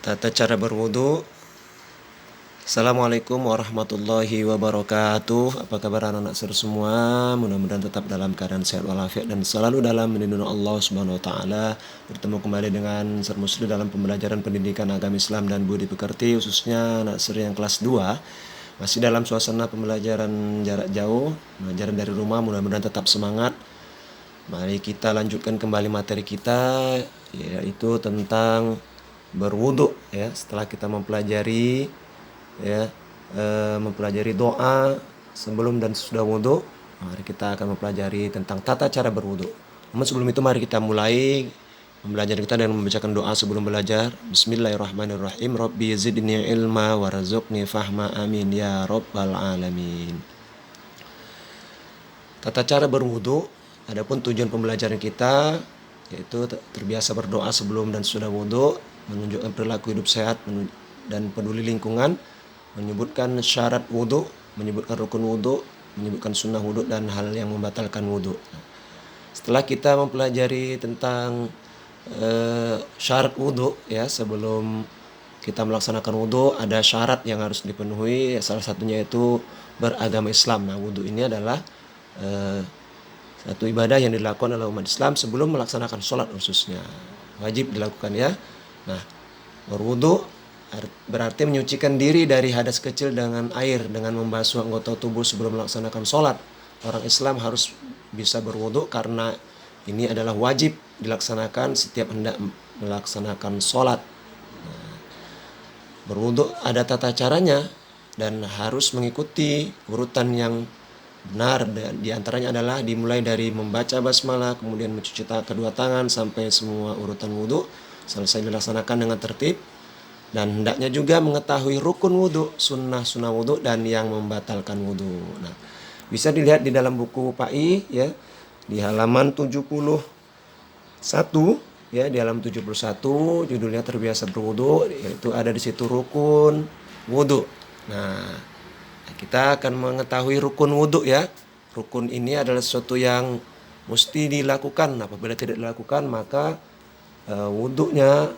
Tata cara berwudu. Assalamualaikum warahmatullahi wabarakatuh. Apa kabar anak-anak semua? Mudah-mudahan tetap dalam keadaan sehat walafiat dan selalu dalam lindungan Allah Subhanahu wa taala. Bertemu kembali dengan Sir Musli dalam pembelajaran pendidikan agama Islam dan budi pekerti, khususnya anak Sir yang kelas 2. Masih dalam suasana pembelajaran jarak jauh, pembelajaran dari rumah, mudah-mudahan tetap semangat. Mari kita lanjutkan kembali materi kita, yaitu tentang berwudu ya. Setelah kita mempelajari doa sebelum dan sesudah wudu, mari kita akan mempelajari tentang tata cara berwudu. Namun sebelum itu mari kita mulai pembelajaran kita dengan membacakan doa sebelum belajar. Bismillahirrahmanirrahim. Rabbi zidni ilma warzuqni fahma, amin ya rabbal alamin. Tata cara berwudu. Adapun tujuan pembelajaran kita yaitu terbiasa berdoa sebelum dan sesudah wudu, menunjukkan perilaku hidup sehat dan peduli lingkungan, menyebutkan syarat wudu, menyebutkan rukun wudu, menyebutkan sunnah wudu dan hal yang membatalkan wudu. Setelah kita mempelajari tentang syarat wudu ya, sebelum kita melaksanakan wudu ada syarat yang harus dipenuhi. Salah satunya itu beragama Islam. Nah, wudu ini adalah satu ibadah yang dilakukan oleh umat Islam sebelum melaksanakan sholat khususnya. Wajib dilakukan ya. Nah, berwudu berarti menyucikan diri dari hadas kecil dengan air, dengan membasuh anggota tubuh sebelum melaksanakan sholat. Orang Islam harus bisa berwudu karena ini adalah wajib dilaksanakan setiap hendak melaksanakan sholat. Nah, berwudu ada tata caranya dan harus mengikuti urutan yang benar. Di antaranya adalah dimulai dari membaca basmalah, kemudian mencuci kedua tangan sampai semua urutan wudu selesai dilaksanakan dengan tertib, dan hendaknya juga mengetahui rukun wudu, sunnah wudu dan yang membatalkan wudu. Nah, bisa dilihat di dalam buku PAI ya, di halaman 71 ya, di halaman 71 judulnya terbiasa berwudu, yaitu ada di situ rukun wudu. Nah, kita akan mengetahui rukun wudu ya. Rukun ini adalah sesuatu yang mesti dilakukan. Apabila tidak dilakukan maka wudunya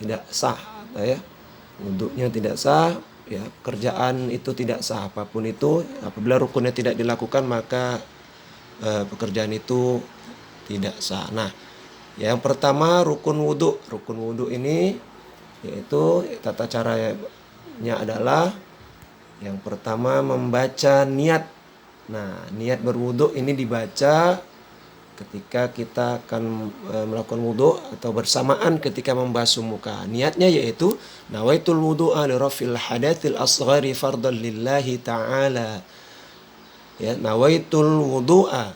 tidak sah ya. Wudunya tidak sah ya, pekerjaan itu tidak sah apapun itu. Apabila rukunnya tidak dilakukan maka pekerjaan itu tidak sah. Nah, yang pertama rukun wudu. Rukun wudu ini yaitu tata caranya adalah yang pertama membaca niat. Nah, niat berwudu ini dibaca ketika kita akan melakukan wudu atau bersamaan ketika membasuh muka. Niatnya yaitu nawaitul wudu'a li raf'il hadatsil asghari fardhan lillahi ta'ala. Ya, nawaitul wudu'a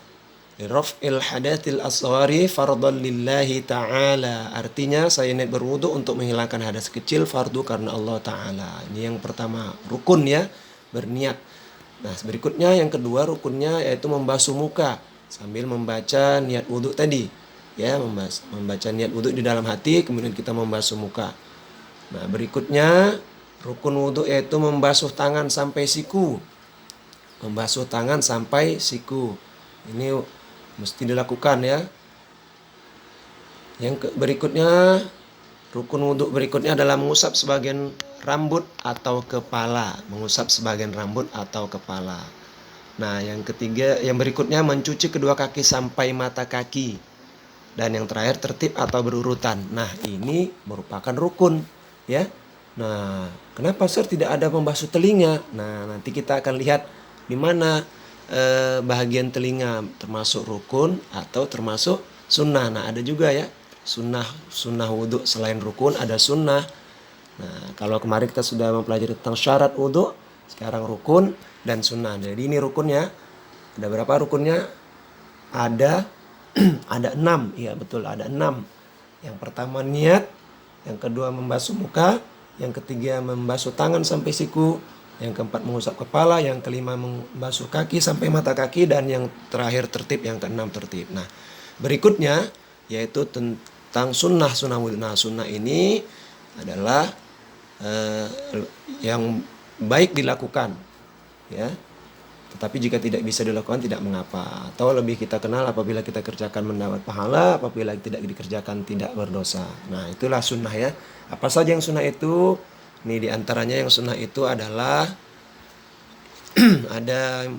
li raf'il hadatsil asghari fardhan lillahi ta'ala. Artinya saya niat berwudu untuk menghilangkan hadas kecil fardu karena Allah Ta'ala. Ini yang pertama, rukun ya, berniat. Nah, berikutnya yang kedua rukunnya yaitu membasuh muka sambil membaca niat wudu tadi. Ya, membaca niat wudu di dalam hati, kemudian kita membasuh muka. Nah, berikutnya rukun wudu yaitu membasuh tangan sampai siku. Membasuh tangan sampai siku. Ini mesti dilakukan ya. Yang berikutnya, rukun wudu berikutnya adalah mengusap sebagian rambut atau kepala. Mengusap sebagian rambut atau kepala. Nah, yang ketiga, yang berikutnya mencuci kedua kaki sampai mata kaki. Dan yang terakhir tertib atau berurutan. Nah, ini merupakan rukun ya. Nah, kenapa Sir tidak ada membasuh telinga? Nah, nanti kita akan lihat di mana bahagian telinga termasuk rukun atau termasuk sunnah. Nah, ada juga ya sunnah wudu. Selain rukun ada sunnah. Nah, kalau kemarin kita sudah mempelajari tentang syarat wudu, sekarang rukun dan sunnah. Jadi ini rukunnya. Ada berapa rukunnya? Ada ada 6. Iya betul, ada 6. Yang pertama niat, yang kedua membasuh muka, yang ketiga membasuh tangan sampai siku, yang keempat mengusap kepala, yang kelima membasuh kaki sampai mata kaki, dan yang terakhir tertib, yang keenam tertib. Nah, berikutnya yaitu tentang sunnah wudu. Nah, sunnah ini adalah yang baik dilakukan ya, Tetapi jika tidak bisa dilakukan tidak mengapa. Atau lebih kita kenal apabila kita kerjakan mendapat pahala, apabila tidak dikerjakan tidak berdosa. Nah, itulah sunnah ya. Apa saja yang sunnah itu? Nih diantaranya yang sunnah itu adalah ada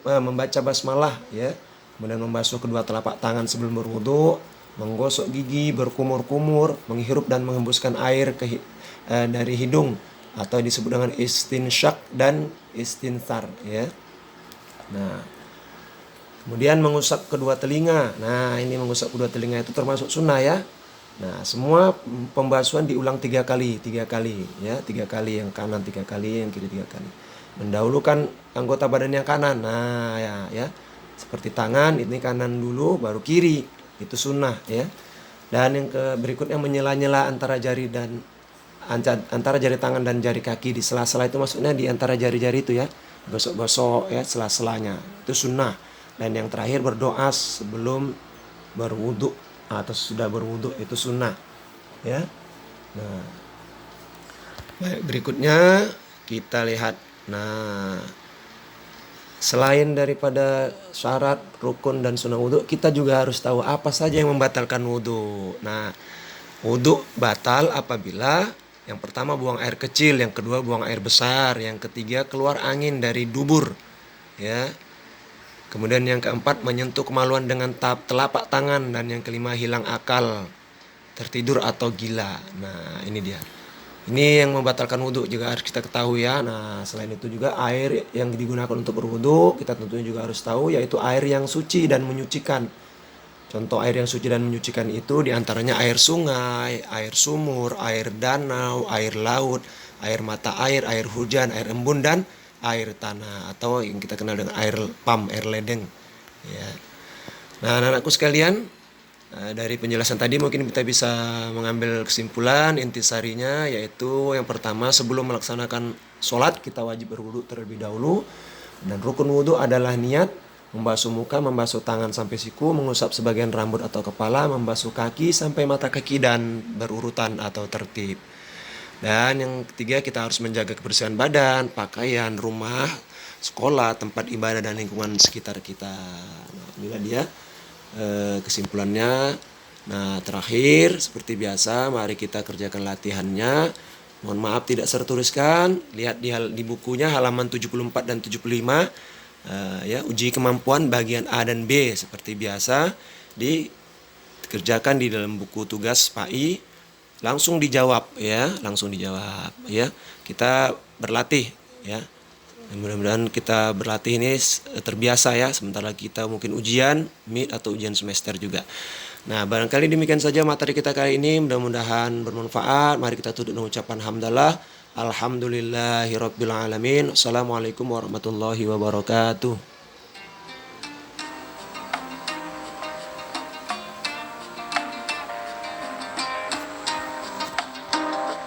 membaca basmalah ya. Kemudian membasuh kedua telapak tangan sebelum berwudu, menggosok gigi, berkumur-kumur, menghirup dan menghembuskan air dari hidung atau disebut dengan istinsyak dan istinsar ya. Nah, kemudian mengusap kedua telinga. Nah, ini mengusap kedua telinga itu termasuk sunnah ya. Nah, semua pembasuhan diulang 3 kali ya, 3 kali, yang kanan 3 kali, yang kiri 3 kali. Mendahulukan anggota badan yang kanan. Nah, ya. Seperti tangan, ini kanan dulu baru kiri. Itu sunnah ya. Dan yang berikutnya menyela-nyela antara jari tangan dan jari kaki di sela-sela, itu maksudnya di antara jari-jari itu ya. Gosok-gosok ya sela-selanya. Itu sunnah. Dan yang terakhir berdoa sebelum berwudu atau sudah berwudu, itu sunnah ya. Nah, baik, berikutnya kita lihat. Nah, selain daripada syarat, rukun dan sunnah wudu, kita juga harus tahu apa saja yang membatalkan wudu. Nah, wudu batal apabila yang pertama buang air kecil, yang kedua buang air besar, yang ketiga keluar angin dari dubur ya. Kemudian yang keempat menyentuh kemaluan dengan telapak tangan, dan yang kelima hilang akal, tertidur atau gila. Nah, ini dia. Ini yang membatalkan wudhu juga harus kita ketahui ya. Nah, selain itu juga air yang digunakan untuk berwudhu kita tentunya juga harus tahu, yaitu air yang suci dan menyucikan. Contoh air yang suci dan menyucikan itu diantaranya air sungai, air sumur, air danau, air laut, air mata air hujan, air embun, dan air tanah atau yang kita kenal dengan air pam, air ledeng ya. Nah, anak-anakku sekalian, dari penjelasan tadi mungkin kita bisa mengambil kesimpulan intisarinya, yaitu yang pertama, sebelum melaksanakan sholat kita wajib berwudu terlebih dahulu, dan rukun wudu adalah niat, membasuh muka, membasuh tangan sampai siku, mengusap sebagian rambut atau kepala, membasuh kaki sampai mata kaki, dan berurutan atau tertib. Dan yang ketiga, kita harus menjaga kebersihan badan, pakaian, rumah, sekolah, tempat ibadah, dan lingkungan sekitar kita. Nah, inilah dia kesimpulannya. Nah, terakhir seperti biasa, mari kita kerjakan latihannya. Mohon maaf tidak saya tuliskan, lihat di bukunya halaman 74 dan 75 ya, uji kemampuan bagian A dan B seperti biasa dikerjakan di dalam buku tugas PAI. Langsung dijawab ya, kita berlatih ya. Mudah-mudahan kita berlatih ini terbiasa ya, sebentar lagi kita mungkin ujian mid atau ujian semester juga. Nah, barangkali demikian saja materi kita kali ini, mudah-mudahan bermanfaat. Mari kita tutup dengan ucapan hamdalah, alhamdulillahirabbil alamin. Assalamualaikum warahmatullahi wabarakatuh.